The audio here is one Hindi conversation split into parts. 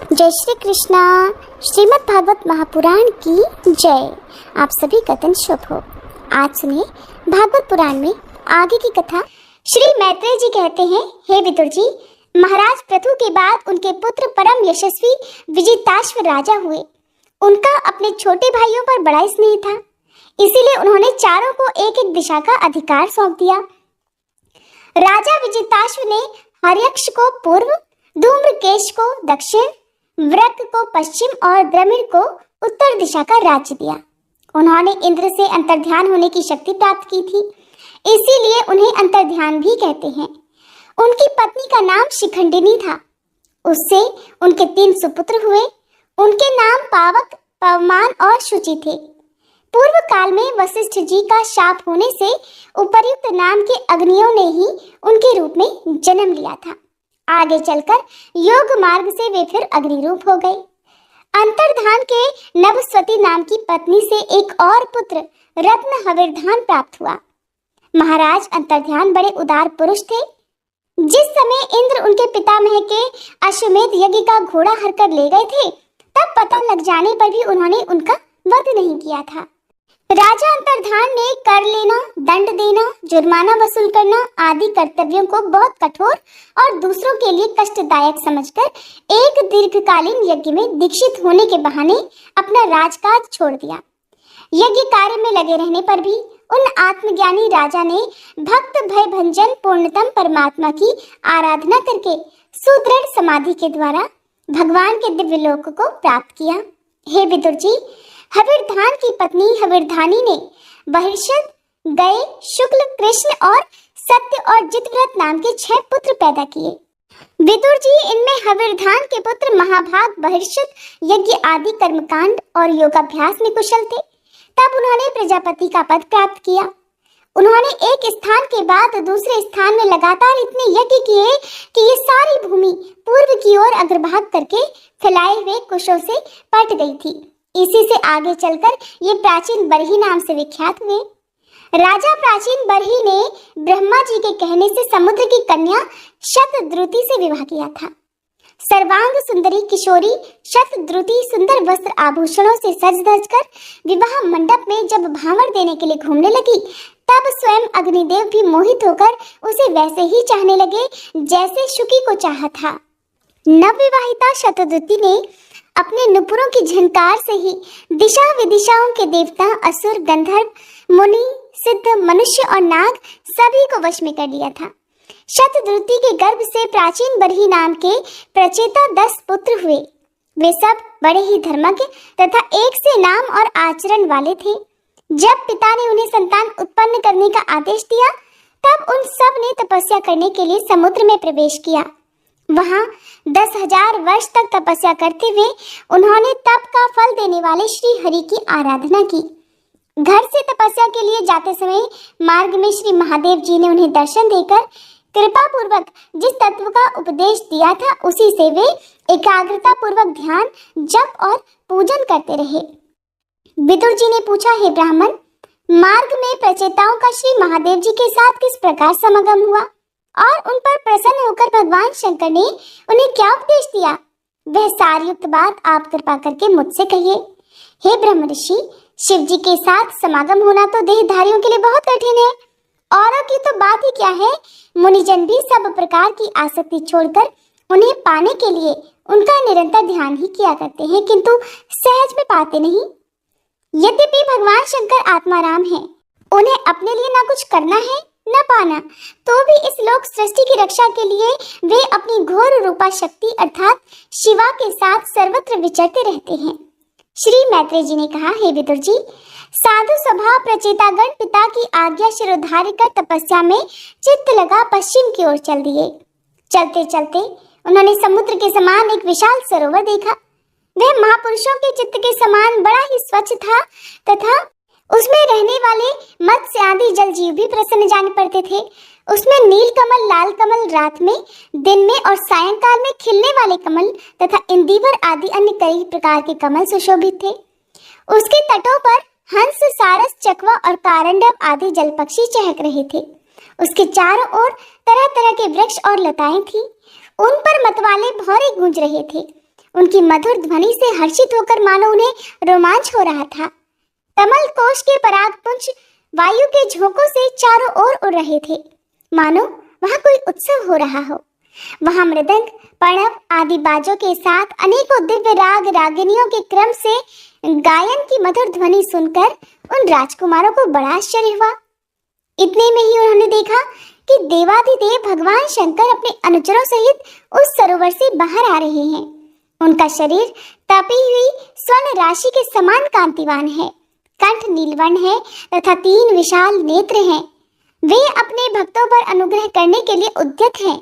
जय श्री कृष्णा। श्रीमद् भागवत महापुराण की जय। आप सभी का दिन शुभ हो। आज सुनिए भागवत पुराण में आगे की कथा। श्री मैत्रेय जी कहते हैं, हे विदुर जी, महाराज पृथु के बाद उनके पुत्र परम यशस्वी विजिताश्व राजा हुए। उनका अपने छोटे भाइयों पर बड़ा स्नेह था, इसीलिए उन्होंने चारों को एक एक दिशा का अधिकार सौंप दिया। राजा विजिताश्व ने हर्यक्ष को पूर्व, धूम्रकेश को दक्षिण, वृक को पश्चिम और द्रमिड़ को उत्तर दिशा का राज्य दिया। उन्होंने इंद्र से अंतर्ध्यान होने की शक्ति प्राप्त की थी, इसीलिए उन्हें अंतर्ध्यान भी कहते हैं। उनकी पत्नी का नाम शिखंडिनी था। उससे उनके 3 सुपुत्र हुए। उनके नाम पावक, पवमान और शुचि थे। पूर्व काल में वशिष्ठ जी का शाप होने से उपर्युक्त नाम के अग्नियों ने ही उनके रूप में जन्म लिया था। आगे चलकर योग मार्ग से वे फिर अग्नि रूप हो गए। अंतर्धान के नभस्वती नाम की पत्नी से एक और पुत्र रत्न हविर्धान प्राप्त हुआ। महाराज अंतर्ध्यान बड़े उदार पुरुष थे। जिस समय इंद्र उनके पितामह के अश्वमेध यज्ञ का घोड़ा हरकर ले गए थे, तब पता लग जाने पर भी उन्होंने उनका वध नहीं किया था। राजा अंतर्धान ने कर लेना, दंड देना, जुर्माना वसूल करना आदि कर्तव्यों को बहुत कठोर और दूसरों के लिए कष्टदायक समझकर एक दीर्घकालीन यज्ञ में दीक्षित होने के बहाने अपना राजकाज छोड़ दिया। यज्ञ कार्य में लगे रहने पर भी उन आत्मज्ञानी राजा ने भक्त भय भंजन पूर्णतम परमात्मा की आराधना करके सुदृढ़ समाधि के द्वारा भगवान के दिव्य लोक को प्राप्त किया। हे विदुर जी, हविर्धान की पत्नी हविर्धानी ने बहिर्षद, गए, शुक्ल, कृष्ण और सत्य और जितव्रत नाम के 6 पुत्र पैदा किए। विदुर जी, इनमें हविर्धान के पुत्र महाभाग बहिर्षद यज्ञ आदि कर्मकांड और योगाभ्यास में कुशल थे। तब उन्होंने प्रजापति का पद प्राप्त किया। उन्होंने एक स्थान के बाद दूसरे स्थान में लगातार इतने यज्ञ किए कि ये सारी भूमि पूर्व की ओर अग्रभाग करके फैलाए हुए कुशों से पट गई थी। इसी से आगे चलकर ये प्राचीन बरही नाम से विख्यात हुए। राजा प्राचीन बरही ने ब्रह्मा जी के कहने से समुद्र की कन्या शतद्रुति से विवाह किया था। सर्वांग सुंदरी किशोरी शतद्रुति सुंदर वस्त्र आभूषणों से सज धज कर विवाह मंडप में जब भांवर देने के लिए घूमने लगी, तब स्वयं अग्निदेव भी मोहित होकर उसे वैसे ही चाहने लगे जैसे शुकी को चाहा था। नवविवाहिता शतद्रुति ने अपने नुपुरों की झनकार से ही दिशा विदिशाओं के देवता, असुर, गंधर्व, मुनि, सिद्ध, मनुष्य और नाग सभी को वश में कर लिया था। शतद्रुति के गर्भ से प्राचीन बरही नाम के प्रचेता 10 पुत्र हुए। वे सब बड़े ही धर्मज्ञ तथा एक से नाम और आचरण वाले थे। जब पिता ने उन्हें संतान उत्पन्न करने का आदेश दिया, तब उन सब ने तपस्या करने के लिए समुद्र में प्रवेश किया। वहां 10,000 वर्ष तक तपस्या करते हुए उन्होंने तप का फल देने वाले श्री हरि की आराधना की। घर से तपस्या के लिए जाते समय मार्ग में श्री महादेव जी ने उन्हें दर्शन देकर कृपा पूर्वक जिस तत्व का उपदेश दिया था, उसी से वे एकाग्रता पूर्वक ध्यान, जप और पूजन करते रहे। विदुर जी ने पूछा, हे ब्राह्मण, मार्ग में प्रचेताओं का श्री महादेव जी के साथ किस प्रकार समागम हुआ और उन पर प्रसन्न होकर भगवान शंकर ने उन्हें क्या उपदेश दिया? वह सारयुक्त बात आप कृपा करके मुझसे कहिए। हे ब्रह्म ऋषि, शिव जी के साथ समागम होना तो देहधारियों के लिए बहुत कठिन है। औरों की तो बात ही क्या है, मुनिजन भी सब प्रकार की आसक्ति छोड़कर उन्हें पाने के लिए उनका निरंतर ध्यान ही किया करते हैं, किंतु सहज में पाते नहीं। यद्यपि भगवान शंकर आत्माराम है, उन्हें अपने लिए ना कुछ करना है न पाना, तो भी इस लोक सृष्टि की रक्षा के लिए वे अपनी घोर रूपा शक्ति अर्थात शिवा के साथ सर्वत्र विचरते रहते हैं। श्री मैत्रेय जी ने कहा, हे विदुर जी, साधु स्वभाव प्रचेतागण पिता की आज्ञा शिरोधार्य कर तपस्या में चित्त लगा पश्चिम की ओर चल दिए। चलते चलते उन्होंने समुद्र के समान एक विशाल सरोवर देखा। वह महापुरुषों के चित्त के समान बड़ा ही स्वच्छ था तथा उसमें रहने वाले मत्स्य आदि जल जीव भी प्रसन्न जान पड़ते थे। उसमें नील कमल, लाल कमल रात में, दिन में और सायंकाल में खिलने वाले कमल तथा इंदिवर आदि अन्य कई प्रकार के कमल सुशोभित थे। उसके तटों पर हंस, सारस, चकवा और कारंडव आदि जल पक्षी चहक रहे थे। उसके चारों ओर तरह तरह के वृक्ष और लताएं थी। उन पर मतवाले भौरे गूंज रहे थे। उनकी मधुर ध्वनि से हर्षित होकर मानो उन्हें रोमांच हो रहा था। कमल कोश के परागपुंज वायु के झोंकों से चारों ओर उड़ रहे थे, मानो वहां कोई उत्सव हो रहा हो। वहां मृदंग, पणव आदि बाजों के साथ अनेकों दिव्य राग रागिनियों के क्रम से गायन की मधुर ध्वनि सुनकर उन राजकुमारों को बड़ा आश्चर्य हुआ। इतने में ही उन्होंने देखा कि देवाधिदेव भगवान शंकर अपने अनुचरों सहित उस सरोवर से बाहर आ रहे हैं। उनका शरीर तपी हुई स्वर्ण राशि के समान कांतिवान है, कंठ नीलवर्ण है तथा 3 विशाल नेत्र हैं। वे अपने भक्तों पर अनुग्रह करने के लिए उद्यत हैं।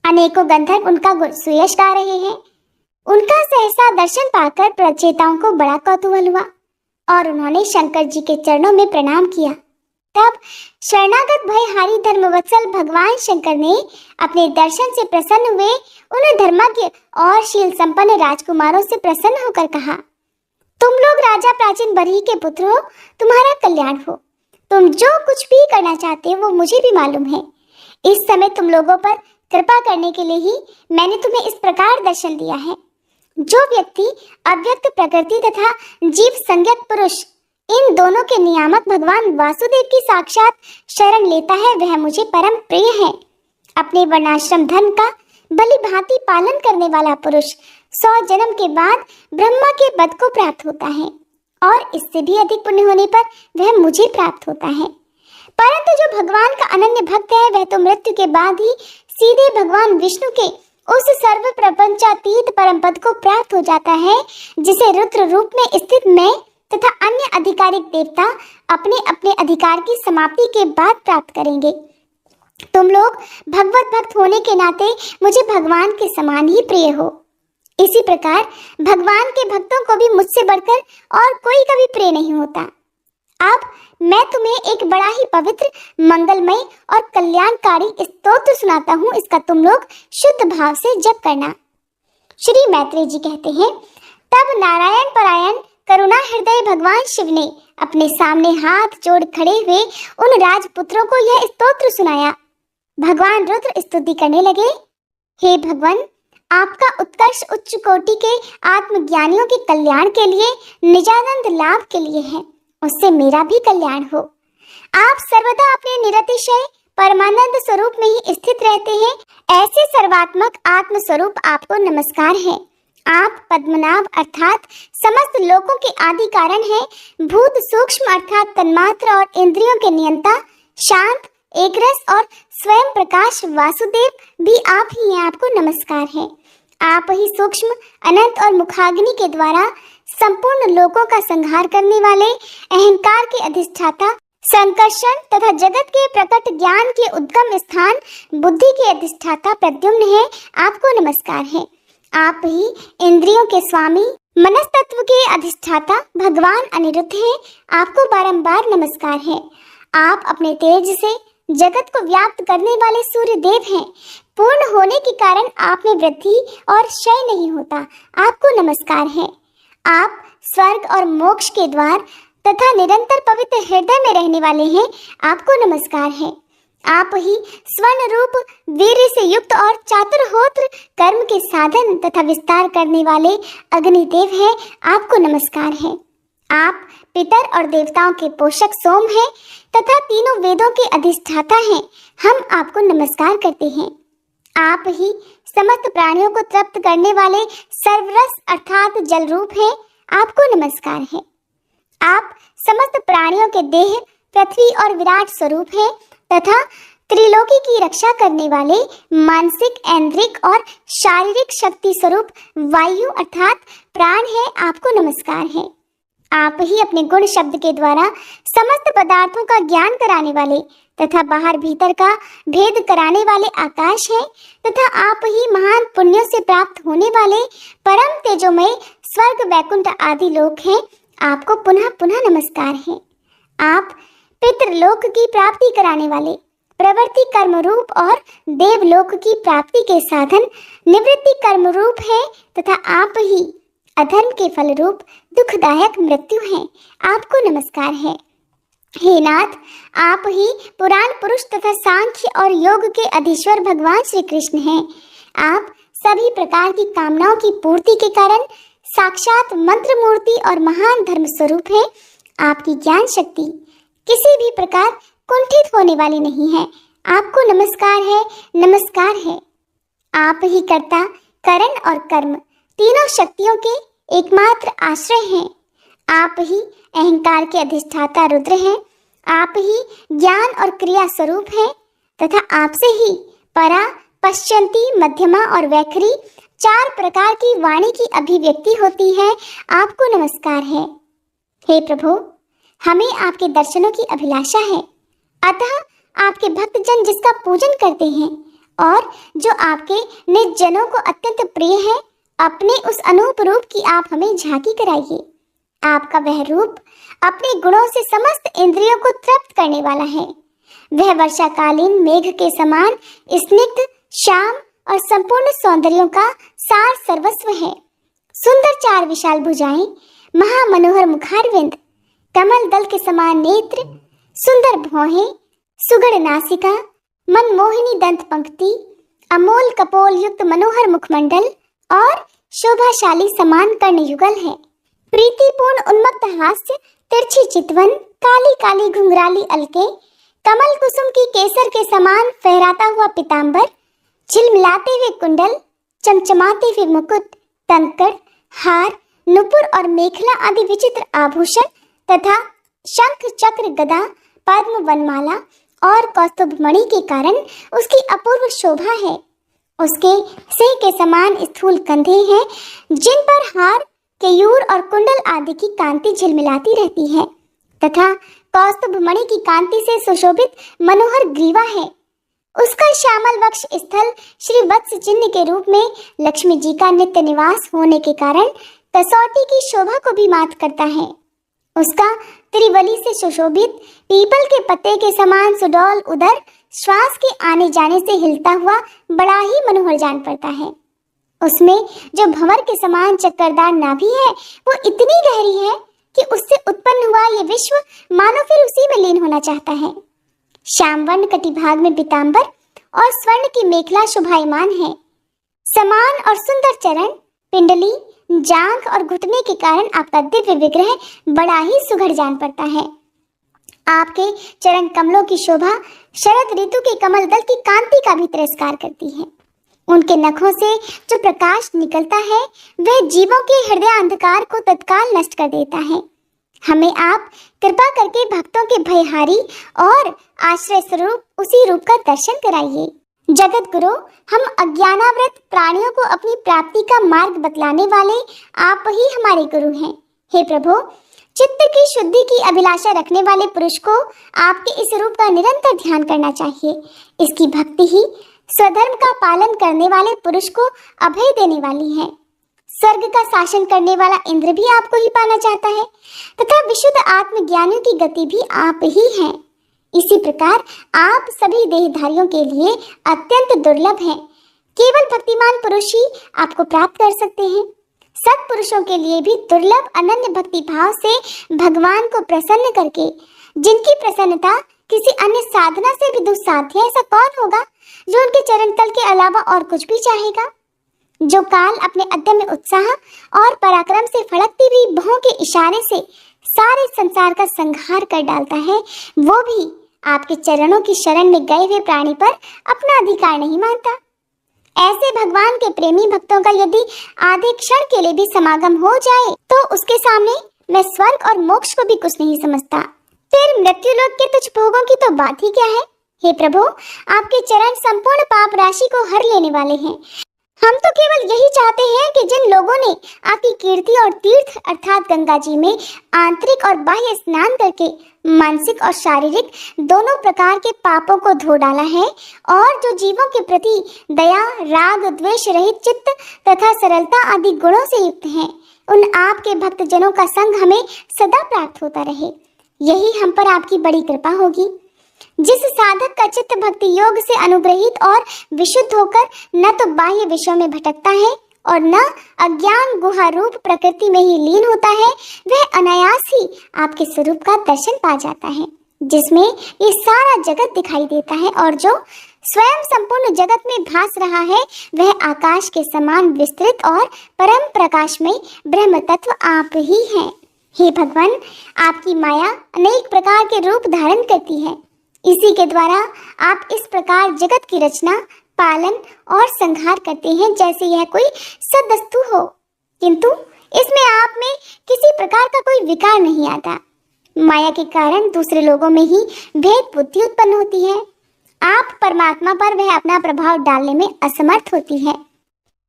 अनेकों गंधर्व उनका सुयश गा रहे हैं। उनका सहसा दर्शन पाकर प्रचेताओं को बड़ा कौतूहल हुआ और उन्होंने शंकर जी के चरणों में प्रणाम किया। तब शरणागत भयहारी धर्मवत्सल भगवान शंकर ने अपने दर्शन से प्रसन्न हुए उन धर्मज्ञ और शील संपन्न राजकुमारों से प्रसन्न होकर कहा, तुम लोग राजा प्राचीन बरही के पुत्र हो, तुम्हारा कल्याण हो। तुम जो कुछ भी करना चाहते हो वो मुझे भी मालूम है। इस समय तुम लोगों पर कृपा करने के लिए ही मैंने तुम्हें इस प्रकार दर्शन दिया है। जो व्यक्ति अव्यक्त प्रकृति तथा जीव संज्ञक पुरुष इन दोनों के नियामक भगवान वासुदेव की साक्षात शरण लेता है वह मुझे परम प्रिय है। अपने वर्णाश्रम धर्म का भली भांति पालन करने वाला पुरुष 100 जन्म के बाद ब्रह्मा के पद को प्राप्त होता है और इससे भी अधिक पुण्य होने पर वह मुझे प्राप्त होता है। परंतु जो भगवान का अनन्य भक्त है वह तो मृत्यु के बाद ही सीधे भगवान विष्णु के उस सर्व प्रपंचातीत परम पद को प्राप्त हो जाता है, जिसे रुद्र रूप में स्थित मैं तथा अन्य अधिकारिक देवता अपने अपने अधिकार की समाप्ति के बाद प्राप्त करेंगे। तुम लोग भगवत भक्त होने के नाते मुझे भगवान के समान ही प्रिय हो। इसी प्रकार भगवान के भक्तों को भी मुझसे बढ़कर और कोई कभी प्रिय नहीं होता। अब मैं तुम्हें एक बड़ा ही पवित्र, मंगलमय और कल्याणकारी स्तोत्र सुनाता हूँ। इसका तुम लोग शुद्ध भाव से जप करना। श्री मैत्रेय जी कहते हैं, तब नारायण परायण करुणा हृदय भगवान शिव ने अपने सामने हाथ जोड़ खड़े हुए उन राजपुत्रों को यह स्तोत्र सुनाया। भगवान रुद्र स्तुति करने लगे, हे भगवान, आपका उत्कर्ष उच्च कोटि के आत्मज्ञानियों के कल्याण के लिए, निजानंद लाभ के लिए है, उससे मेरा भी कल्याण हो। आप सर्वदा अपने निरतिशय परमानंद स्वरूप में ही स्थित रहते हैं। ऐसे सर्वात्मक आत्म स्वरूप आपको नमस्कार है। आप पद्मनाभ अर्थात समस्त लोकों के आदि कारण हैं। भूत सूक्ष्म अर्थात तन्मात्र और इंद्रियों के नियंता, शांत, एकरस और स्वयं प्रकाश वासुदेव भी आप ही हैं। आपको नमस्कार है। आप ही सूक्ष्म, अनंत और मुखाग्नि के द्वारा संपूर्ण लोकों का संहार करने वाले, अहंकार के अधिष्ठाता, संकर्षण तथा जगत के प्रकट ज्ञान के उद्गम स्थान, बुद्धि के अधिष्ठाता प्रद्युम्न है। आपको नमस्कार है। आप ही इंद्रियों के स्वामी, मनस्तत्व के अधिष्ठाता भगवान अनिरुद्ध हैं। आपको बारंबार नमस्कार है। आप अपने तेज से जगत को व्याप्त करने वाले सूर्य देव हैं। पूर्ण होने के कारण आप में वृद्धि और क्षय नहीं होता। आपको नमस्कार है। आप स्वर्ग और मोक्ष के द्वार तथा निरंतर पवित्र हृदय में रहने वाले हैं। आपको नमस्कार है। आप ही स्वर्ण रूप, वीर्य से युक्त और चातुर्होत्र कर्म के साधन तथा विस्तार करने वाले अग्निदेव हैं। आपको नमस्कार है। आप पितर और देवताओं के पोषक सोम हैं तथा तीनों वेदों के अधिष्ठाता हैं। हम आपको नमस्कार करते हैं। आप ही समस्त प्राणियों को तृप्त करने वाले सर्वरस अर्थात जल रूप हैं। आपको नमस्कार है। आप समस्त प्राणियों के देह, पृथ्वी और विराट स्वरूप हैं तथा त्रिलोकी की रक्षा करने वाले मानसिक, ऐन्द्रिक और शारीरिक शक्ति स्वरूप वायु अर्थात प्राण है। आपको नमस्कार है। आप ही अपने गुण शब्द के द्वारा समस्त पदार्थों का ज्ञान कराने वाले तथा बाहर भीतर का भेद कराने वाले आकाश हैं तथा आप ही महान पुण्यों से प्राप्त होने वाले परम तेजोमय स्वर्ग, वैकुंठ आदि लोक हैं। आपको पुनः पुनः नमस्कार है। आप पितृलोक की प्राप्ति कराने वाले, प्रवृत्ति कर्म रूप और देवलोक की प्राप्ति के साधन निवृत्ति कर्म रूप है तथा आप ही अधर्म के फल रूप दुखदायक मृत्यु है। आपको नमस्कार है। हे नाथ, आप ही पुराण पुरुष तथा सांख्य और योग के अधीश्वर भगवान श्री कृष्ण हैं। आप सभी प्रकार की कामनाओं की पूर्ति के कारण साक्षात मंत्र मूर्ति और महान धर्म स्वरूप है। आपकी ज्ञान शक्ति किसी भी प्रकार कुंठित होने वाली नहीं है। आपको नमस्कार है, नमस्कार है। आप ही कर्ता, करण और कर्म तीनों शक्तियों के एकमात्र आश्रय हैं। आप ही अहंकार के अधिष्ठाता रुद्र हैं। आप ही ज्ञान और क्रिया स्वरूप हैं तथा आपसे ही परा, पश्चंती, मध्यमा और वैखरी 4 प्रकार की वाणी की अभिव्यक्ति होती है। आपको नमस्कार है। हे प्रभु, हमें आपके दर्शनों की अभिलाषा है, अतः आपके भक्तजन जिसका पूजन करते हैं और जो आपके निज जनों को अत्यंत प्रिय है, अपने उस अनूप रूप की आप हमें झांकी कराइए। आपका वह रूप अपने गुणों से समस्त इंद्रियों को तृप्त करने वाला है। वह वर्षाकालीन मेघ के समान स्निग्ध, श्याम और संपूर्ण सौंदर्यों का सार सर्वस्व है। सुंदर 4 विशाल भुजाएं, महामनोहर मुखारविंद, कमल दल के समान नेत्र, सुंदर भौहें, सुगढ़ नासिका, मनमोहिनी दंत पंक्ति, अमोल कपोल युक्त मनोहर मुखमंडल और शोभाशाली समान कर्ण युगल है। प्रीतिपूर्ण उन्मत्त हास्य, तिरछी चितवन, काली काली घुंघराली अलके, कमल कुसुम की केसर के समान फहराता हुआ पीतांबर, झिलमिलाते हुए कुंडल, चमचमाते हुए मुकुट, तंकड़, हार, नुपुर और मेखला आदि विचित्र आभूषण तथा शंख, चक्र, गदा, पद्म, वनमाला और कौस्तुभ मणि के कारण उसकी अपूर्व शोभा है। उसके सिंह के समान स्थूल कंधे हैं जिन पर हार, केयूर और कुंडल आदि की कांति झिलमिलाती रहती है तथा कौस्तुभ मणि की कांति से सुशोभित मनोहर ग्रीवा है। उसका श्यामल वक्ष स्थल श्री वत्स चिन्ह के रूप में लक्ष्मी जी का नित्य निवास होने के कारण कसौटी की शोभा को भी मात करता है। उसका त्रिवली से सुशोभित पीपल के पत्ते के समान सुडौल उदर श्वास के आने जाने से हिलता हुआ बड़ा ही मनोहर जान पड़ता है। उसमें जो भंवर के समान चक्करदार नाभि है वो इतनी गहरी है कि उससे उत्पन्न हुआ ये विश्व मानो फिर उसी में लीन होना चाहता है। श्यामवर्ण कटिभाग में पीतांबर और स्वर्ण की मेखला शोभायमान है। समान और सुंदर चरण, पिंडली, जांघ और घुटने के कारण आपका दिव्य विग्रह बड़ा ही सुघड़ जान पड़ता है। आपके चरण कमलों की शोभा शरद ऋतु के कमल दल की कांति का भी तिरस्कार करती है। उनके नखों से जो प्रकाश निकलता है वह जीवों के हृदय अंधकार को तत्काल नष्ट कर देता है। हमें आप कृपा करके भक्तों के भयहारी और आश्रय स्वरूप उसी रूप का दर्शन कराइए। जगत गुरु, हम अज्ञानावृत प्राणियों को अपनी प्राप्ति का मार्ग बतलाने वाले आप ही हमारे गुरु हैं। हे प्रभु, चित्त की शुद्धि की अभिलाषा रखने वाले पुरुष को आपके इस रूप का निरंतर ध्यान करना चाहिए। इसकी भक्ति ही स्वधर्म का पालन करने वाले पुरुष को अभय देने वाली है। स्वर्ग का शासन करने वाला इंद्र भी आपको ही पाना चाहता है तथा विशुद्ध आत्मज्ञानियों की गति भी आप ही हैं। इसी प्रकार आप सभी देहधारियों के लिए अत्यंत दुर्लभ हैं। केवल भक्तिमान पुरुष ही आपको प्राप्त कर सकते हैं। सत्पुरुषों के लिए भी दुर्लभ अनन्य भक्ति भाव से भगवान को प्रसन्न करके, जिनकी प्रसन्नता किसी अन्य साधना से भी दुस्साध्य है, ऐसा कौन होगा जो उनके चरण तल के अलावा और कुछ भी चाहेगा। जो काल अपने अदम्य उत्साह और पराक्रम से फड़कती हुई भौं के इशारे से सारे संसार का संहार कर डालता है, वो भी आपके चरणों की शरण में गए हुए प्राणी पर अपना अधिकार नहीं मानता। ऐसे भगवान के प्रेमी भक्तों का यदि आधे क्षण के लिए भी समागम हो जाए तो उसके सामने मैं स्वर्ग और मोक्ष को भी कुछ नहीं समझता। फिर मृत्युलोक के तुच्छ भोगों की तो बात ही क्या है। हे प्रभु, आपके चरण संपूर्ण पाप राशि को हर लेने वाले हैं। हम तो केवल यही चाहते हैं कि जिन लोगों ने आपकी कीर्ति और तीर्थ अर्थात गंगा जी में आंतरिक और बाह्य स्नान करके मानसिक और शारीरिक दोनों प्रकार के पापों को धो डाला है और जो जीवों के प्रति दया, राग, द्वेष रहित चित्त तथा सरलता आदि गुणों से युक्त हैं, उन आपके भक्तजनों का संग हमें सदा प्राप्त होता रहे। यही हम पर आपकी बड़ी कृपा होगी। जिस साधक का चित्त भक्ति योग से अनुग्रहित और विशुद्ध होकर न तो बाह्य विषयों में भटकता है और न अज्ञान गुहा रूप प्रकृति में ही लीन होता है, वह अनायास ही आपके स्वरूप का दर्शन पा जाता है, जिसमें ये सारा जगत दिखाई देता है और जो स्वयं संपूर्ण जगत में भास रहा है, वह आकाश के समान विस्तृत और परम प्रकाशमय ब्रह्म तत्व आप ही हैं। हे भगवान, आपकी माया अनेक प्रकार के रूप धारण करती है। इसी के द्वारा आप इस प्रकार जगत की रचना, पालन और संहार करते हैं जैसे यह कोई सद्वस्तु हो, किंतु इसमें आप में किसी प्रकार का कोई विकार नहीं आता। माया के कारण दूसरे लोगों में ही भेद बुद्धि उत्पन्न होती है। आप परमात्मा पर वह अपना प्रभाव डालने में असमर्थ होती है।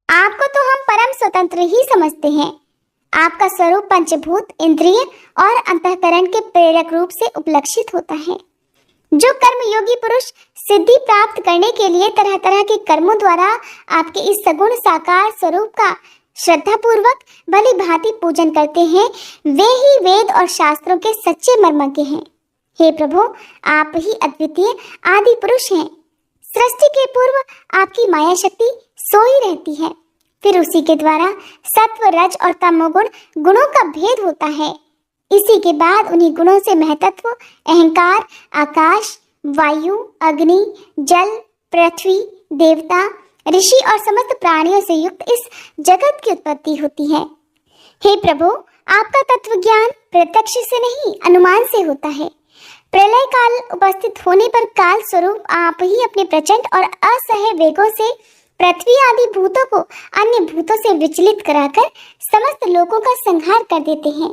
आपको तो हम परम स्वतंत्र ही समझते हैं। आपका स्वरूप पंचभूत, इंद्रिय और अंतःकरण के प्रेरक रूप से उपलक्षित होता है। जो कर्म योगी पुरुष सिद्धि प्राप्त करने के लिए तरह तरह के कर्मों द्वारा आपके इस सगुण साकार स्वरूप का श्रद्धा पूर्वक भली भांति पूजन करते हैं, वे ही वेद और शास्त्रों के सच्चे मर्मज्ञ हैं। हे प्रभु, आप ही अद्वितीय आदि पुरुष हैं। सृष्टि के पूर्व आपकी माया शक्ति सोई रहती है, फिर उसी के द्वारा सत्व, रज और तमोगुण गुणों का भेद होता है। इसी के बाद उन्हीं गुणों से महतत्व, अहंकार, आकाश, वायु, अग्नि, जल, पृथ्वी, देवता, ऋषि और समस्त प्राणियों से युक्त इस जगत की उत्पत्ति होती है। हे प्रभु, आपका तत्व ज्ञान प्रत्यक्ष से नहीं, अनुमान से होता है। प्रलय काल उपस्थित होने पर काल स्वरूप आप ही अपने प्रचंड और असह्य वेगों से पृथ्वी आदि भूतों को अन्य भूतों से विचलित कराकर समस्त लोगों का संहार कर देते हैं।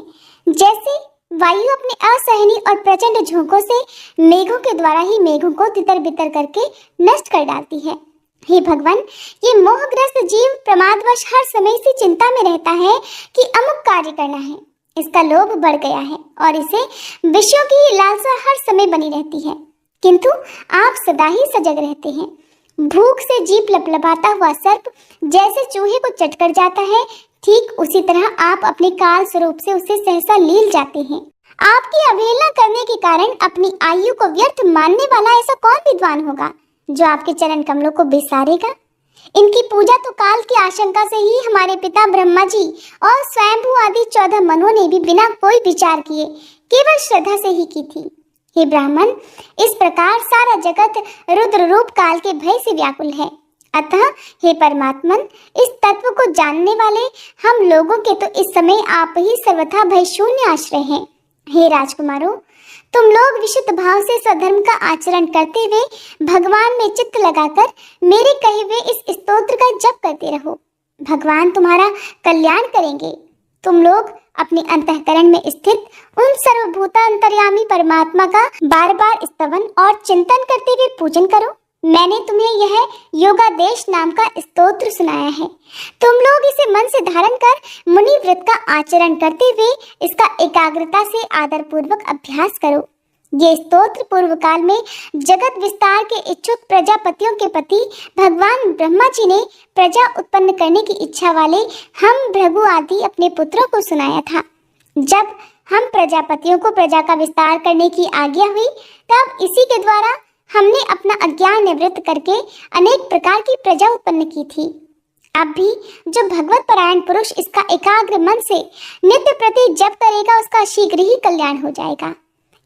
जैसे वायु अपने असहनीय और प्रचंड झोंकों से मेघों के द्वारा ही मेघों को तितर बितर करके नष्ट कर डालती है। हे भगवान, ये मोहग्रस्त जीव प्रमादवश हर समय से चिंता में रहता है कि अमुक कार्य करना है। इसका लोभ बढ़ गया है और इसे विषयों की लालसा हर समय बनी रहती है, किंतु आप सदा ही सजग रहते हैं। भूख से जीभ लपलपाता हुआ सर्प जैसे चूहे को चटकर जाता है, ठीक उसी तरह आप अपने काल स्वरूप से उसे सहसा लील जाते हैं। आपकी अवहेलना करने के कारण अपनी आयु को व्यर्थ मानने वाला ऐसा कौन विद्वान होगा जो आपके चरण कमलों को बिसारेगा? इनकी पूजा तो काल की आशंका से ही हमारे पिता ब्रह्मा जी और स्वयंभू आदि 14 मनुओं ने भी बिना कोई विचार किए केवल श्रद्धा से ही की थी। हे ब्राह्मण, इस प्रकार सारा जगत रुद्र रूप काल के भय से व्याकुल है। अतः हे परमात्मन, इस तत्व को जानने वाले हम लोगों के तो इस समय आप ही सर्वथा भय शून्य आश्रय हैं। हे राजकुमारों, तुम लोग विशुद्ध भाव से स्वधर्म का आचरण करते हुए भगवान में चित्त लगाकर मेरे कहे हुए इस स्तोत्र का जप करते रहो। भगवान तुम्हारा कल्याण करेंगे। तुम लोग अपने अंतःकरण में स्थित उन सर्वभूतांतर्यामी परमात्मा का बार बार स्तवन और चिंतन करते हुए पूजन करो। मैंने तुम्हें यह योगादेश नाम का स्तोत्र सुनाया है। तुम लोग इसे मन से धारण कर मुनि व्रत का आचरण करते हुए इसका एकाग्रता से आदर पूर्वक अभ्यास करो। ये स्तोत्र पूर्व काल में जगत विस्तार के इच्छुक प्रजापतियों के पति भगवान ब्रह्मा जी ने प्रजा उत्पन्न करने की इच्छा वाले हम भृगु आदि अपने पुत्रों को सुनाया था। जब हम प्रजापतियों को प्रजा का विस्तार करने की आज्ञा हुई, तब इसी के द्वारा हमने अपना अज्ञान निवृत्त करके अनेक प्रकार की प्रजा उत्पन्न की थी। अब भी जो भगवत परायण पुरुष इसका एकाग्र मन से नित्य प्रति जप करेगा, उसका शीघ्र ही कल्याण हो जाएगा।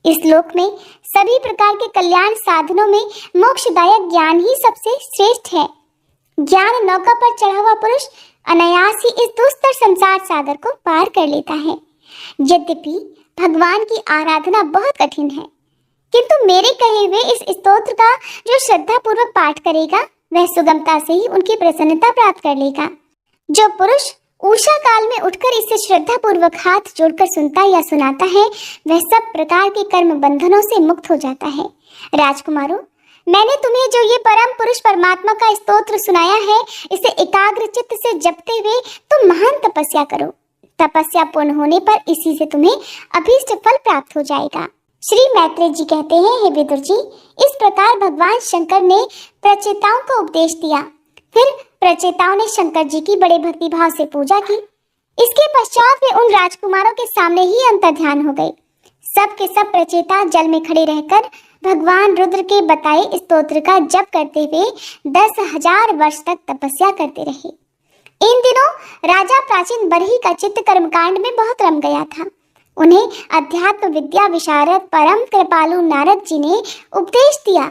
इस लोक में सभी प्रकार के कल्याण साधनों में मोक्षदायक ज्ञान ही सबसे श्रेष्ठ है। ज्ञान नौका पर चढ़ा हुआ पुरुष अनायास ही इस दुस्तर संसार सागर को पार कर लेता है। यद्यपि भगवान की आराधना बहुत कठिन है, किंतु मेरे कहे हुए इस स्तोत्र का जो श्रद्धा पूर्वक पाठ करेगा, वह सुगमता से ही उनकी प्रसन्नता प्राप्त कर लेगा। जो पुरुष उषा काल में उठकर इसे श्रद्धा पूर्वक हाथ जोड़कर सुनता या सुनाता है, वह सब प्रकार के कर्म बंधनों से मुक्त हो जाता है। राजकुमारों, मैंने तुम्हें जो ये परम पुरुष परमात्मा का स्तोत्र सुनाया है, इसे एकाग्र चित्त से जपते हुए तुम महान तपस्या करो। तपस्या पूर्ण होने पर इसी से तुम्हें अभीष्ट फल प्राप्त हो जाएगा। श्री मैत्रेय जी कहते हैं, हे विदुर जी, इस प्रकार भगवान शंकर ने प्रचेताओं को उपदेश दिया। फिर प्रचेताओं ने शंकर जी की बड़े भक्ति भाव से पूजा की। इसके पश्चात वे उन राजकुमारों के सामने ही अंतर्ध्यान हो गए। सब के सब प्रचेता जल में खड़े रहकर भगवान रुद्र के बताए स्तोत्र का जप करते हुए 10,000 वर्ष तक तपस्या करते रहे। इन दिनों राजा प्राचीन बरही का चित्त कर्मकांड में बहुत रम गया था। उन्हें अध्यात्म विद्या विशारद परम कृपालु नारद जी ने उपदेश दिया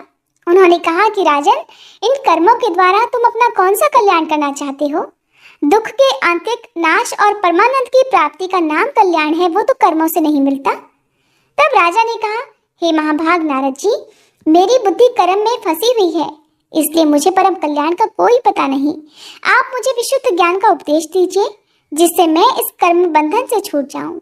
उन्होंने कहा कि राजन, इन कर्मों के द्वारा तुम अपना कौन सा कल्याण करना चाहते हो? दुख के आंतरिक नाश और परमानंद की प्राप्ति का नाम कल्याण है, वो तो कर्मों से नहीं मिलता। तब राजा ने कहा, हे महाभाग नारद जी, मेरी बुद्धि कर्म में फंसी हुई है, इसलिए मुझे परम कल्याण का कोई पता नहीं। आप मुझे विशुद्ध ज्ञान का उपदेश दीजिए, जिससे मैं इस कर्म बंधन से छूट जाऊं।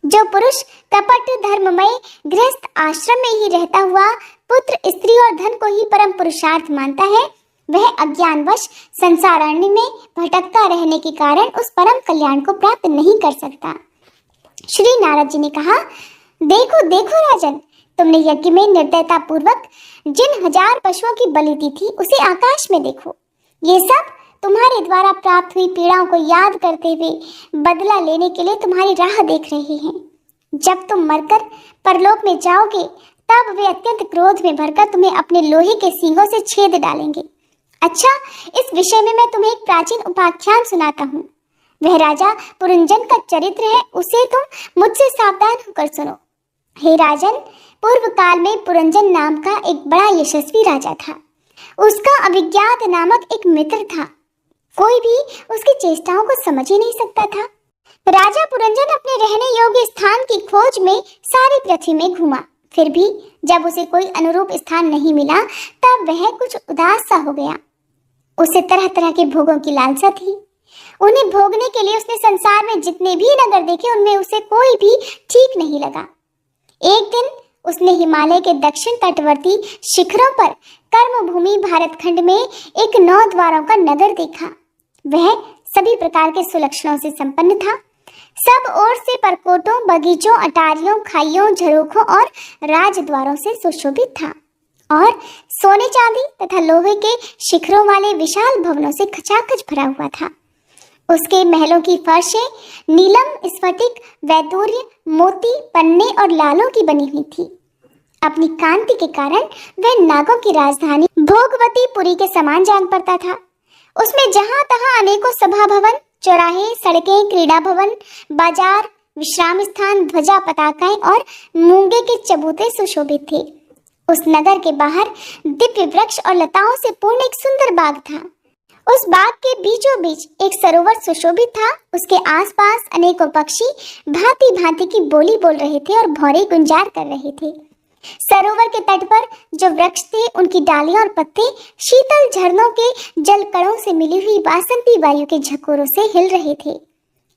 जो पुरुष कपट धर्ममय गृहस्थ आश्रम में ही रहता हुआ पुत्र, स्त्री और धन को ही परम पुरुषार्थ मानता है, वह अज्ञानवश संसारण्य में भटकता रहने के कारण उस परम कल्याण को प्राप्त नहीं कर सकता। श्री नारद जी ने कहा, देखो देखो राजन, तुमने यज्ञ में निर्दयता पूर्वक जिन 1000 पशुओं की बलि दी थी, उसे आकाश में देखो। ये सब तुम्हारे द्वारा प्राप्त हुई पीड़ाओं को याद करते हुए बदला लेने के लिए तुम्हारी राह देख रहे हैं। जब तुम मरकर परलोक में जाओगे, तब वे अत्यंत क्रोध में भरकर तुम्हें अपने लोहे के सींगों से छेद डालेंगे। अच्छा, इस विषय में मैं तुम्हें एक प्राचीन उपाख्यान सुनाता हूँ। वह राजा पुरंजन का चरित्र है, उसे तुम मुझसे सावधान होकर सुनो। हे राजन, पूर्व काल में पुरंजन नाम का एक बड़ा यशस्वी राजा था। उसका अभिज्ञात नामक एक मित्र था। कोई भी उसकी चेष्टाओं को समझ ही नहीं सकता था। राजा पुरंजन अपने रहने योग्य स्थान की खोज में सारी पृथ्वी में घूमा, फिर भी जब उसे कोई अनुरूप स्थान नहीं मिला, तब वह कुछ उदास सा हो गया। उसे तरह तरह के भोगों की लालसा थी। उन्हें भोगने के लिए उसने संसार में जितने भी नगर देखे, उनमें उसे कोई भी ठीक नहीं लगा। एक दिन उसने हिमालय के दक्षिण तटवर्ती शिखरों पर कर्मभूमि भारतखंड में एक 9 द्वारों का नगर देखा। वह सभी प्रकार के सुलक्षणों से संपन्न था। सब ओर से परकोटों, बगीचों, अटारियों, खाइयों, झरोखों और राजद्वारों से सुशोभित था और सोने चांदी तथा लोहे के शिखरों वाले विशाल भवनों से खचाखच भरा हुआ था। उसके महलों की फर्शें नीलम, स्फटिक, वैदूर्य, मोती, पन्ने और लालों की बनी हुई थी। अपनी कांति के कारण वह नागों की राजधानी भोगवतीपुरी के समान जान पड़ता था। उसमें जहां तहां अनेकों सभा भवन, चौराहे, सड़कें, क्रीड़ा भवन, बाजार, विश्राम स्थान, ध्वजा, पताकाएं और मूंगे के चबूते सुशोभित थे। उस नगर के बाहर दिव्य वृक्ष और लताओं से पूर्ण एक सुंदर बाग था। उस बाग के बीचों बीच एक सरोवर सुशोभित था। उसके आसपास अनेकों पक्षी भांति भांति की बोली बोल रहे थे और भौरे गुंजार कर रहे थे। सरोवर के तट पर जो वृक्ष थे, उनकी डालियां और पत्ते शीतल झरनों के जल कणों से मिली हुई वासंती वायु के झकोरों से हिल रहे थे।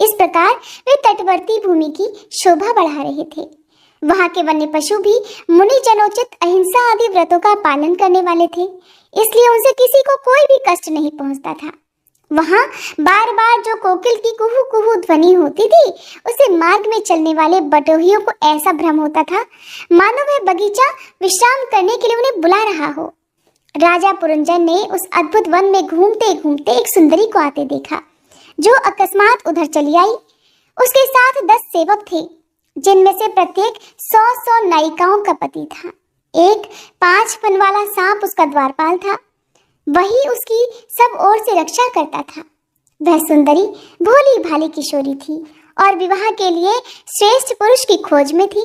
इस प्रकार वे तटवर्ती भूमि की शोभा बढ़ा रहे थे। वहां के वन्य पशु भी मुनि जनोचित अहिंसा आदि व्रतों का पालन करने वाले थे, इसलिए उनसे किसी को कोई भी कष्ट नहीं पहुंचता था। वहां बार बार जो कोकिल की कुहू कुहू ध्वनि होती थी, उसे मार्ग में चलने वाले बटोहियों को ऐसा भ्रम होता था मानो वह बगीचा विश्राम करने के लिए उन्हें बुला रहा हो। राजा पुरंजन ने उस अद्भुत वन में घूमते घूमते एक सुंदरी को आते देखा, जो अकस्मात उधर चली आई। उसके साथ 10 सेवक थे, जिनमें से प्रत्येक 100 नायिकाओं का पति था। एक 5 फन वाला सांप उसका द्वारपाल था, वही उसकी सब ओर से रक्षा करता था। वह सुंदरी भोली भाली किशोरी थी और विवाह के लिए श्रेष्ठ पुरुष की खोज में थी।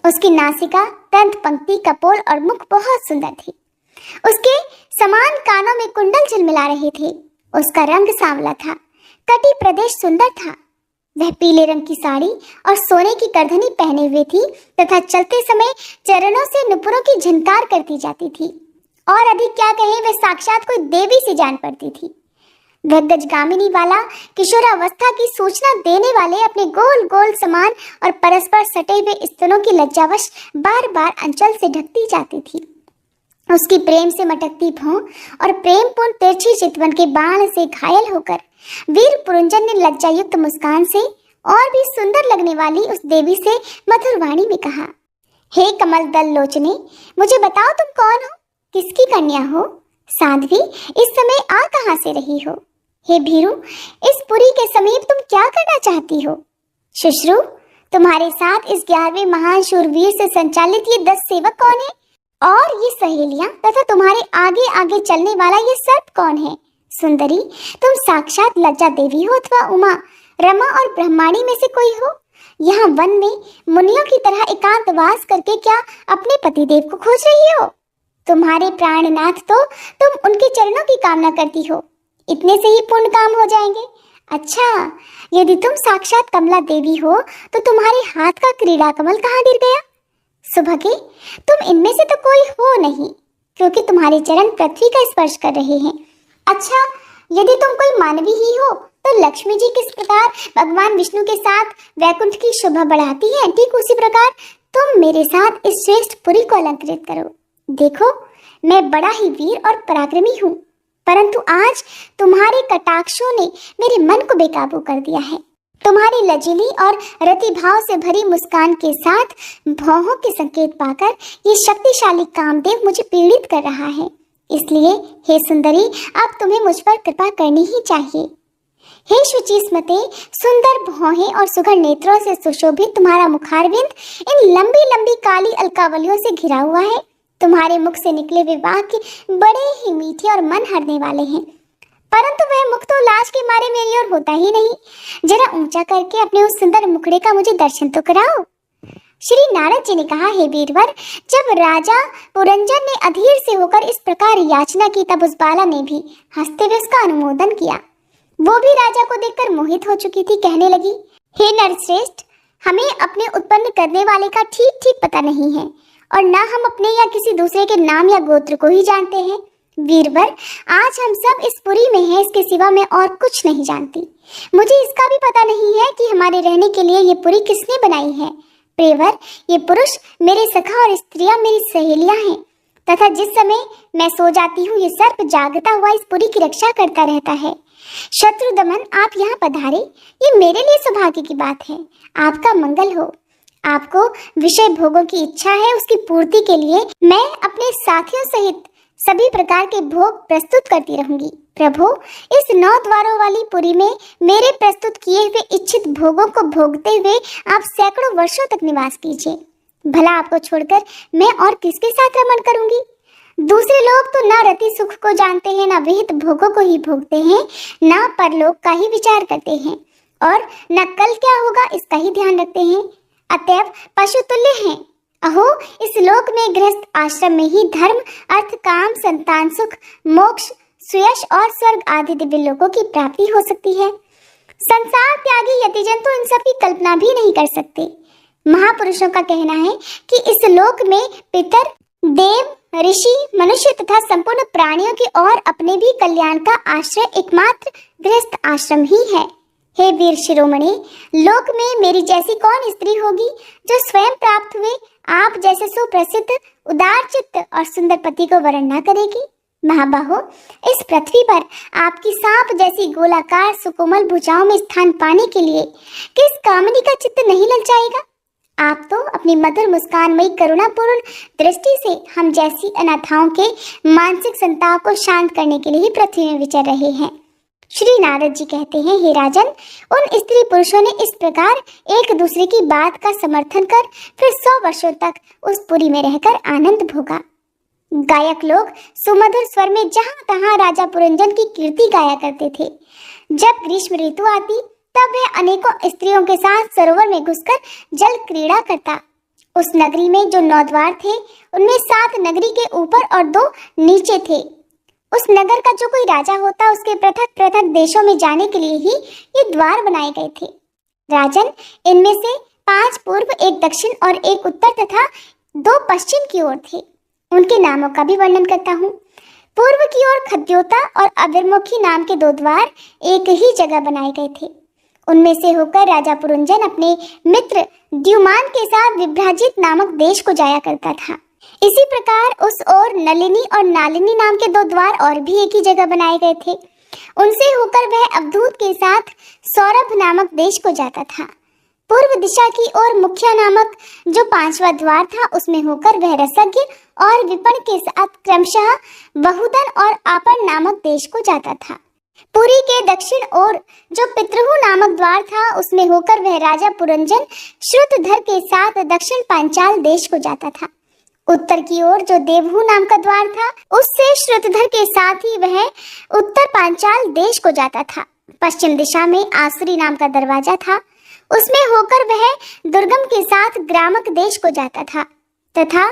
उसकी नासिका, दंत पंक्ति, कपोल और मुख बहुत सुंदर थी। उसके समान कानों में कुंडल झिलमिला रहे थे। उसका रंग सांवला था, कटी प्रदेश सुंदर था। वह पीले रंग की साड़ी और सोने की करधनी पहने हुए थी तथा चलते समय चरणों से नुपुरों की झनकार करती जाती थी। और अधिक क्या कहें, वह साक्षात कोई देवी से जान पड़ती थी। वह गजगामिनी वाला, किशोरावस्था की सूचना देने वाले अपने गोल गोल समान और परस्पर सटे हुए स्तनों की लज्जावश बार बार अंचल से ढकती जाती थी। उसकी प्रेम से मटकती भौं और प्रेमपूर्ण तिरछी चितवन के बाण से घायल होकर वीर पुरंजन ने लज्जायुक्त मुस्कान से और भी सुंदर लगने वाली उस देवी से मधुर वाणी में कहा, हे कमल दल लोचने, मुझे बताओ तुम कौन हो, किसकी कन्या हो? साध्वी, इस समय आ कहां से रही हो? हे भीरू, इस पुरी के समीप तुम क्या करना चाहती हो? शुश्रु, तुम्हारे साथ इस 11वें महान शूरवीर से संचालित ये 10 सेवक कौन है? और ये सहेलियां तथा तुम्हारे आगे आगे चलने वाला ये सर्प कौन है? सुंदरी, तुम साक्षात लज्जा देवी हो अथवा उमा, रमा और ब्रह्माणी में से कोई हो? यहाँ वन में मुनियों की तरह एकांतवास करके क्या अपने पतिदेव को खोज रही हो? तुम्हारे प्राणनाथ तो तुम उनके चरणों की कामना करती हो, इतने से ही पुण्य काम हो जाएंगे। अच्छा, यदि तुम साक्षात कमला देवी हो तो तुम्हारे हाथ का क्रीड़ा कमल कहाँ गिर गया? सुभगे, तुम इनमें से तो कोई हो नहीं, क्योंकि तुम्हारे चरण पृथ्वी का स्पर्श कर रहे हैं। अच्छा, यदि तुम कोई मानवी ही हो तो लक्ष्मी जी किस प्रकार भगवान विष्णु के साथ वैकुंठ की शोभा बढ़ाती है, ठीक उसी प्रकार तुम मेरे साथ इस श्रेष्ठ पुरी को अलंकृत करो। देखो, मैं बड़ा ही वीर और पराक्रमी हूँ, परंतु आज तुम्हारे कटाक्षों ने मेरे मन को बेकाबू कर दिया है। तुम्हारी लजीली और रति भाव से भरी मुस्कान के साथ भौहों के संकेत पाकर ये शक्तिशाली कामदेव मुझे पीड़ित कर रहा है। इसलिए हे सुंदरी, अब तुम्हें मुझ पर कृपा करनी ही चाहिए। हे शुचिस्मते, सुंदर भौहें और सुघड़ नेत्रों से सुशोभित तुम्हारा मुखारविंद इन लंबी लंबी काली अलकावलियों से घिरा हुआ है। तुम्हारे मुख से निकले हुए वाक्य बड़े ही मीठे और मन हरने वाले हैं, परंतु वह मुख तो लाज के मारे मेरी ओर होता ही नहीं। जरा ऊंचा करके अपने उस सुंदर मुखड़े का मुझे दर्शन तो कराओ। श्री नारद जी ने कहा, हे वीरवर, जब राजा पुरंजन ने अधीर से होकर इस प्रकार याचना की तब उस बाला ने भी हंसते हुए उसका अनुमोदन किया। वो भी राजा को देखकर मोहित हो चुकी थी। कहने लगी, हे नरश्रेष्ठ, हमें अपने उत्पन्न करने वाले का ठीक ठीक पता नहीं है और ना हम अपने या किसी दूसरे के नाम या गोत्र को ही जानते हैं। वीरवर, आज हम सब इस पुरी में हैं, इसके सिवा मैं और कुछ नहीं जानती। मुझे इसका भी पता नहीं है कि हमारे रहने के लिए ये पुरी किसने बनाई है। प्रियवर, ये पुरुष मेरे सखा और स्त्रियां मेरी सहेलियां हैं, तथा जिस समय मैं सो जाती हूँ ये सर्प जागता हुआ इस पुरी की रक्षा करता रहता है। शत्रुदमन, आप यहाँ पधारे, ये मेरे लिए सौभाग्य की बात है। आपका मंगल हो। आपको विषय भोगों की इच्छा है, उसकी पूर्ति के लिए मैं अपने साथियों सहित सभी प्रकार के भोग प्रस्तुत करती रहूंगी। प्रभु, इस 9 द्वारों वाली पुरी में मेरे प्रस्तुत किए हुए इच्छित भोगों को भोगते हुए आप सैकड़ों वर्षों तक निवास कीजिए। भला आपको छोड़कर मैं और किसके साथ रमण करूंगी? दूसरे लोग तो ना रति सुख को जानते हैं, ना विहित भोगों को ही भोगते हैं, ना परलोक का ही विचार करते हैं और न कल क्या होगा इसका ही ध्यान रखते हैं। अतएव पशु तुल्य हैं। अहो, इस लोक में गृहस्थ आश्रम में ही धर्म, अर्थ, काम, संतान सुख, मोक्ष, सुयश और स्वर्ग आदि दिव्य लोकों की प्राप्ति हो सकती है। संसार त्यागी यतिजन तो इन सब की कल्पना भी नहीं कर सकते। महापुरुषों का कहना है कि इस लोक में पितर, देव, ऋषि, मनुष्य तथा संपूर्ण प्राणियों की और अपने भी कल्याण का आश्रय एकमात्र गृहस्थ आश्रम ही है। हे वीर शिरोमणि, लोक में मेरी जैसी कौन स्त्री होगी जो स्वयं प्राप्त हुए आप जैसे सुप्रसिद्ध, उदार चित्त और सुंदर पति को वरण न करेगी? महाबाहो, इस पृथ्वी पर आपकी सांप जैसी गोलाकार सुकोमल भुजाओं में स्थान पाने के लिए किस कामनी का चित्त नहीं ललचाएगा? आप तो अपनी मधुर मुस्कानमयी करुणापूर्ण दृष्टि से हम जैसी अनाथाओं के मानसिक संताप को शांत करने के लिए ही पृथ्वी में विचर रहे हैं। श्री नारद जी कहते हैं, हे राजन, उन स्त्री पुरुषों ने इस प्रकार एक दूसरे की बात का समर्थन कर फिर 100 वर्षों तक उस पुरी में रहकर आनंद भोगा। गायक लोग सुमधुर स्वर में जहां तहां राजा पुरंजन की कीर्ति गाया करते थे। जब ग्रीष्म ऋतु आती तब वह अनेकों स्त्रियों के साथ सरोवर में घुसकर जल क्रीड़ा करता। उस नगरी में जो 9 द्वार थे उनमें 7 नगरी के ऊपर और 2 नीचे थे। उस नगर का जो कोई राजा होता उसके पृथक पृथक देशों में जाने के लिए ही ये द्वार बनाए गए थे। राजन, इनमें से 5 पूर्व, 1 दक्षिण और 1 उत्तर तथा 2 पश्चिम की ओर थे। उनके नामों का भी वर्णन करता हूँ। पूर्व की ओर खद्योता और अभिर्मुखी नाम के 2 द्वार एक ही जगह बनाए गए थे। उनमें से होकर राजा पुरंजन अपने मित्र द्युमान के साथ विभ्राजित नामक देश को जाया करता था। इसी प्रकार उस ओर नलिनी और नालिनी नाम के 2 द्वार और भी एक ही जगह बनाए गए थे। उनसे होकर वह अवधूत के साथ सौरभ नामक देश को जाता था। पूर्व दिशा की ओर मुखिया नामक जो 5वां द्वार था उसमें होकर वह रसज्ञ और विपण के साथ क्रमशः बहुदन और आपन नामक देश को जाता था। पुरी के दक्षिण ओर जो पितृहु नामक द्वार था उसमें होकर वह राजा पुरंजन श्रुतधर के साथ दक्षिण पांचाल देश को जाता था। उत्तर की ओर जो देवहू नाम का द्वार था उससे श्रुतधर के साथ ही वह उत्तर पांचाल देश को जाता था। पश्चिम दिशा में आसुरी नाम का दरवाजा था, उसमें होकर वह दुर्गम के साथ ग्रामक देश को जाता था तथा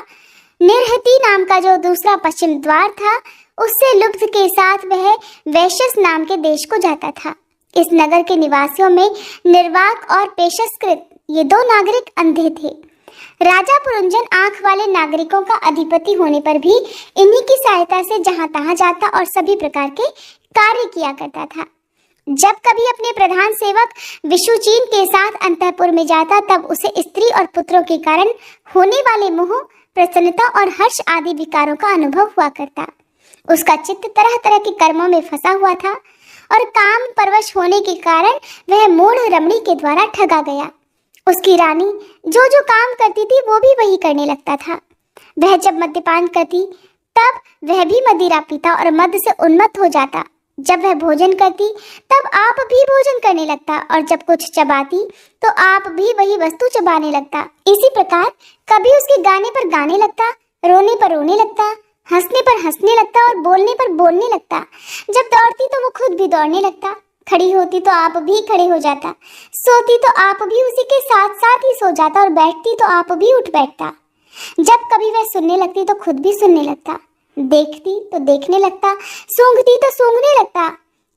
निरहती नाम का जो दूसरा पश्चिम द्वार था, उससे लुब्ध के साथ वह वैश्यस नाम के देश को जाता था। इस नगर के निवासियों में निर्वाक और पेशस्कृत ये दो नागरिक अंधे थे। राजा पुरंजन आंख वाले नागरिकों का अधिपति होने पर भी इन्हीं की सहायता से जहां तहां जाता और सभी प्रकार के कार्य किया करता था। जब कभी अपने प्रधान सेवक विशुचीन के साथ अंतःपुर में जाता, तब उसे स्त्री और पुत्रों के कारण होने वाले मोह, प्रसन्नता और हर्ष आदि विकारों का अनुभव हुआ करता। उसका चित्त तरह तरह के कर्मों में फंसा हुआ था और काम परवश होने के कारण वह मूढ़ रमणी के द्वारा ठगा गया। उसकी रानी जो जो काम करती थी वो भी वही करने लगता था। वह जब मद्यपान करती तब वह भी मदिरा पीता और मद से उन्मत्त हो जाता। जब वह भोजन करती तब आप भी भोजन करने लगता और जब कुछ चबाती तो आप भी वही वस्तु चबाने लगता। इसी प्रकार कभी उसके गाने पर गाने लगता, रोने पर रोने लगता, हंसने पर हंसने लगता और बोलने पर बोलने लगता। जब दौड़ती तो वो खुद भी दौड़ने लगता, खड़ी होती तो आप भी खड़े हो जाता, सोती तो आप भी उसी के साथ साथ ही सो जाता और बैठती तो आप भी उठ बैठता। जब कभी वह सुनने लगती तो खुद भी सुनने लगता, देखती तो देखने लगता, सूंघती तो सूंघने लगता।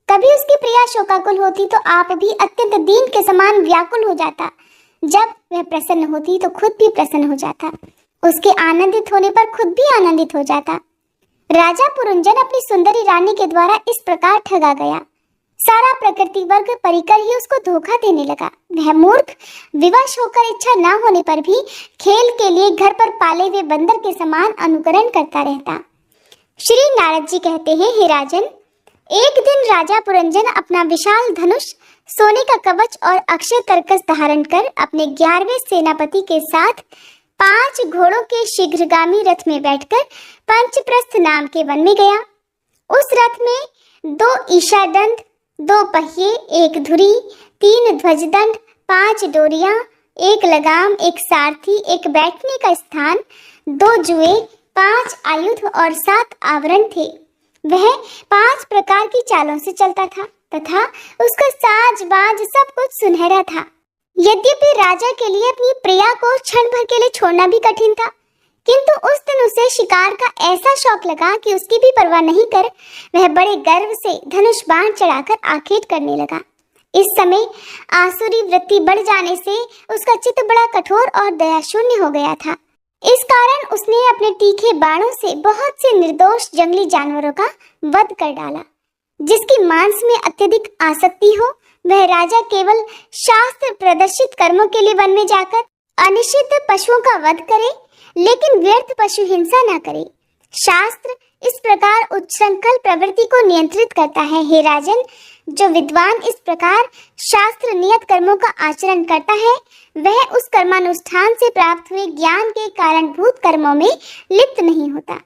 कभी उसकी प्रिया शोकाकुल होती तो आप भी अत्यंत दीन के समान व्याकुल हो जाता। जब वह प्रसन्न होती तो खुद भी प्रसन्न हो जाता, उसके आनंदित होने पर खुद भी आनंदित हो जाता। राजा पुरंजन अपनी सुंदरी रानी के द्वारा इस प्रकार ठगा गया। सारा प्रकृति वर्ग परिकर ही उसको धोखा देने लगा। वह मूर्ख विवश होकर इच्छा न होने पर भी खेल के लिए घर पर पाले हुए बंदर के समान अनुकरण करता रहता। श्री नारद जी कहते हैं, हे राजन, एक दिन राजा पुरंजन अपना विशाल धनुष, सोने का कवच और अक्षय तरकस धारण कर अपने 11वें सेनापति के साथ 5 घोड़ों के शीघ्रगामी रथ में बैठकर पंचप्रस्थ नाम के वन में गया। उस रथ में 2 ईशादंड, 2 पहिए, 1 धुरी, 3 ध्वजदंड, 5 डोरियां, 1 लगाम, 1 सारथी, 1 बैठने का स्थान, 2 जुए, 5 आयुध और 7 आवरण थे। वह 5 प्रकार की चालों से चलता था तथा उसका साज बाज सब कुछ सुनहरा था। यद्यपि राजा के लिए अपनी प्रिया को क्षण भर के लिए छोड़ना भी कठिन था, किंतु उस दिन उसे शिकार का ऐसा शौक लगा कि उसकी भी परवाह नहीं कर वह बड़े गर्व से धनुष बाण चढ़ाकर आखेट करने लगा। इस समय आसुरी वृत्ति बढ़ जाने से उसका चित्त बड़ा कठोर और दयाशून्य हो गया था। इस कारण उसने अपने तीखे बाणों से बहुत से निर्दोष जंगली जानवरों का वध कर डाला। जिसकी मांस में अत्यधिक आसक्ति हो वह राजा केवल शास्त्र प्रदर्शित कर्मों के लिए वन में जाकर अनिषिद्ध पशुओं का वध करे, लेकिन व्यर्थ पशु हिंसा न करे। शास्त्र इस प्रकार उच्छृंखल प्रवृत्ति को नियंत्रित करता है। हे राजन, जो विद्वान इस प्रकार शास्त्र नियत कर्मों का आचरण करता है वह उस कर्मानुष्ठान से प्राप्त हुए ज्ञान के कारणभूत कर्मों में लिप्त नहीं होता।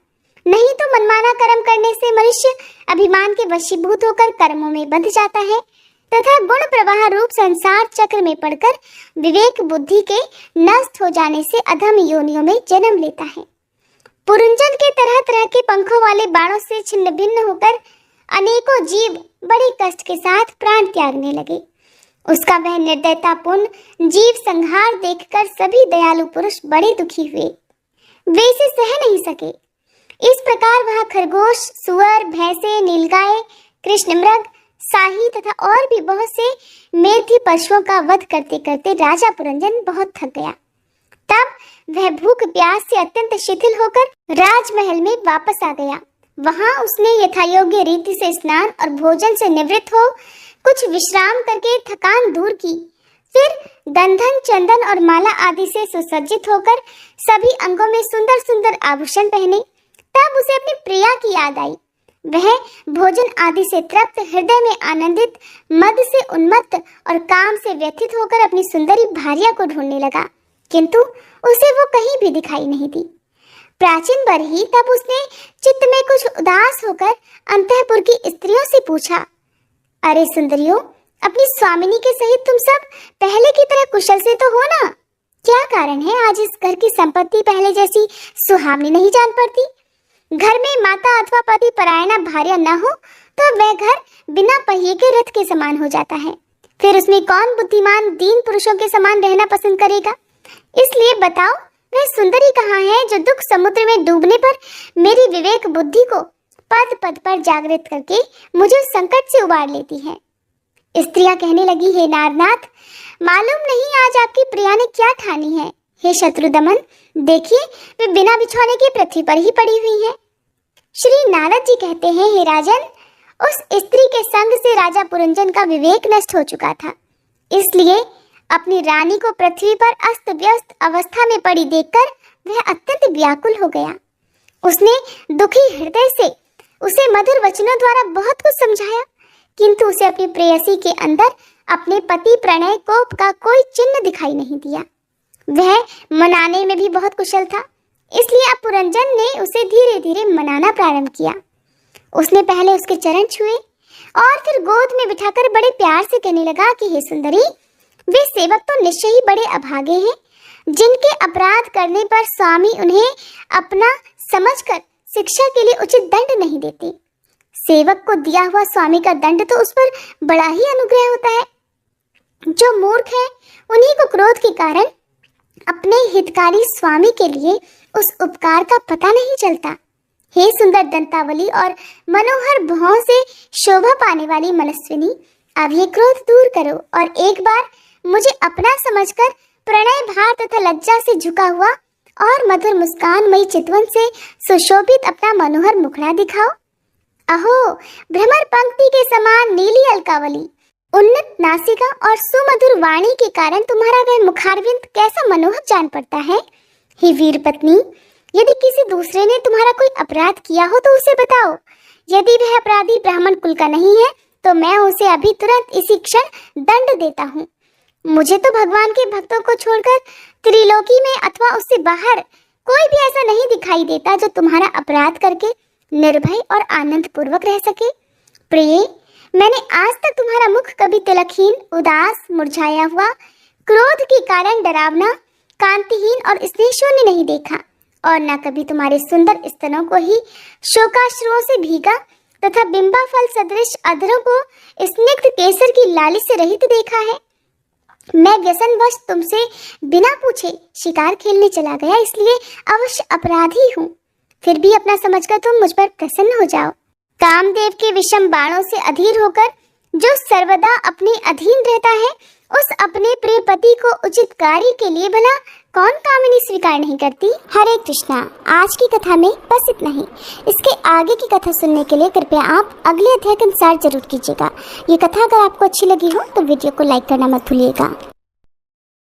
नहीं तो मनमाना कर्म करने से मनुष्य अभिमान के वशीभूत होकर कर्मों में बंध जाता है तथा गुण प्रवाह रूप संसार चक्र में पड़कर विवेक बुद्धि के नष्ट हो जाने से अधम योनियों में जन्म लेता है। पुरंजन के तरह तरह के पंखों वाले बाणों से छिन्न भिन्न होकर अनेकों जीव बड़े कष्ट के साथ प्राण त्यागने लगे। उसका वह निर्दयतापूर्ण जीव संहार देखकर सभी दयालु पुरुष बड़े दुखी हुए, वे इसे सह नहीं सके। इस प्रकार वह खरगोश, सुअर, भैंसे, नीलगाय, कृष्णमृग, शाही तथा और भी बहुत से मेधी पशुओं का वध करते करते राजा पुरंजन बहुत थक गया। तब वह भूख प्यास से अत्यंत शिथिल होकर राजमहल में वापस आ गया। वहां उसने यथायोग्य रीति से स्नान और भोजन से निवृत्त हो कुछ विश्राम करके थकान दूर की। फिर गंधन, चंदन और माला आदि से सुसज्जित होकर सभी अंगों में सुंदर सुंदर आभूषण पहने। तब उसे अपनी प्रिया की याद आई। वह भोजन आदि से तृप्त, हृदय में आनंदित, मद से उन्मत्त और काम से व्यथित होकर अपनी सुंदरी भार्या को ढूंढने लगा, किंतु उसे वो कहीं भी दिखाई नहीं दी। प्राचीन बर ही तब उसने चित्त में कुछ उदास होकर अंतःपुर की स्त्रियों से पूछा, अरे सुंदरियों, अपनी स्वामिनी के सहित तुम सब पहले की तरह कुशल से तो हो ना? क्या कारण है आज इस घर की संपत्ति पहले जैसी सुहावनी नहीं जान पड़ती? घर में माता अथवा पति परायणा भार्या न हो तो वह घर बिना पहिए के रथ के समान हो जाता है। फिर उसमें कौन बुद्धिमान दीन पुरुषों के समान रहना पसंद करेगा? इसलिए बताओ, वह सुंदरी कहाँ है जो दुख समुद्र में डूबने पर मेरी विवेक बुद्धि को पद पद पर जागृत करके मुझे उस संकट से उबार लेती है। स्त्रियां कहने लगी, हे नारनाथ, मालूम नहीं आज आपकी प्रिया ने क्या ठानी है। हे शत्रुदमन, देखिए वे बिना बिछौने के पृथ्वी पर ही पड़ी हुई है। श्री नारद जी कहते हैं, हे राजन, उस स्त्री के संग से राजा पुरंजन का विवेक नष्ट हो चुका था, इसलिए अपनी रानी को पृथ्वी पर अस्त व्यस्त अवस्था में पड़ी देखकर वह अत्यंत व्याकुल हो गया। उसने दुखी हृदय से उसे मधुर वचनों द्वारा बहुत कुछ समझाया, किंतु उसे अपनी प्रेयसी के अंदर अपने पति प्रणय कोप का कोई चिन्ह दिखाई नहीं दिया। वह मनाने में भी बहुत कुशल था, इसलिए अब पुरंजन ने उसे धीरे धीरे मनाना प्रारंभ किया। उसने पहले उसके चरण छुए और फिर गोद में बिठाकर बड़े प्यार से कहने लगा कि हे सुंदरी, वे सेवक तो निश्चय ही बड़े अभागे हैं, जिनके अपराध करने पर स्वामी उन्हें अपना समझकर शिक्षा के लिए उचित दंड नहीं देते। सेवक को दिया हुआ स्वामी का दंड तो उस पर बड़ा ही अनुग्रह होता है। जो मूर्ख है उन्हीं को क्रोध के कारण अपने हितकारी स्वामी के लिए उस उपकार का पता नहीं चलता। हे सुंदर दंतावली और मनोहर भौं से शोभा पाने वाली मनस्विनी, अब ये क्रोध दूर करो और एक बार मुझे अपना समझकर प्रणय भार तथा लज्जा से झुका हुआ और मधुर मुस्कानमयी चितवन से सुशोभित अपना मनोहर मुखड़ा दिखाओ। अहो, भ्रमर पंक्ति के समान नीली अलकावली, उन्नत नासिका और सुमधुर वाणी के कारण तुम्हारा वह मुखारविंद कैसा मनोहर जान पड़ता है। हे वीर पत्नी, यदि किसी दूसरे ने तुम्हारा कोई अपराध किया हो तो उसे बताओ। यदि वह अपराधी ब्राह्मण कुल का नहीं है तो मैं उसे अभी तुरंत इसी क्षण दंड देता हूँ। मुझे तो भगवान के भक्तों को छोड़कर त्रिलोकी में अथवा उससे बाहर कोई भी ऐसा नहीं दिखाई देता जो तुम्हारा अपराध करके निर्भय और आनंद पूर्वक रह सके। प्रिय, मैंने आज तक तुम्हारा मुख कभी तिलकहीन, उदास, मुरझाया हुआ, क्रोध के कारण डरावना, कांतिहीन और स्नेहशून्य नहीं देखा, और न कभी तुम्हारे सुंदर स्तनों को ही शोकाश्रुओं से भीगा तथा बिंबा फल सदृश अधरों को स्निग्ध केसर की लाली से रहित देखा है। मैं व्यसनवश तुमसे बिना पूछे शिकार खेलने चला गया, इसलिए अवश्य अपराधी हूँ। फिर भी अपना समझकर तुम मुझ पर प्रसन्न हो जाओ। कामदेव के विषम बाणों से अधीर होकर जो सर्वदा अपने अधीन रहता है, उस अपने प्रिय पति को उचित कार्य के लिए भला कौन कामिनी स्वीकार नहीं करती। हरे कृष्णा। आज की कथा में बस इतना ही। इसके आगे की कथा सुनने के लिए कृपया आप अगले अध्याय के अनुसार जरूर कीजिएगा। ये कथा अगर आपको अच्छी लगी हो तो वीडियो को लाइक करना मत भूलिएगा।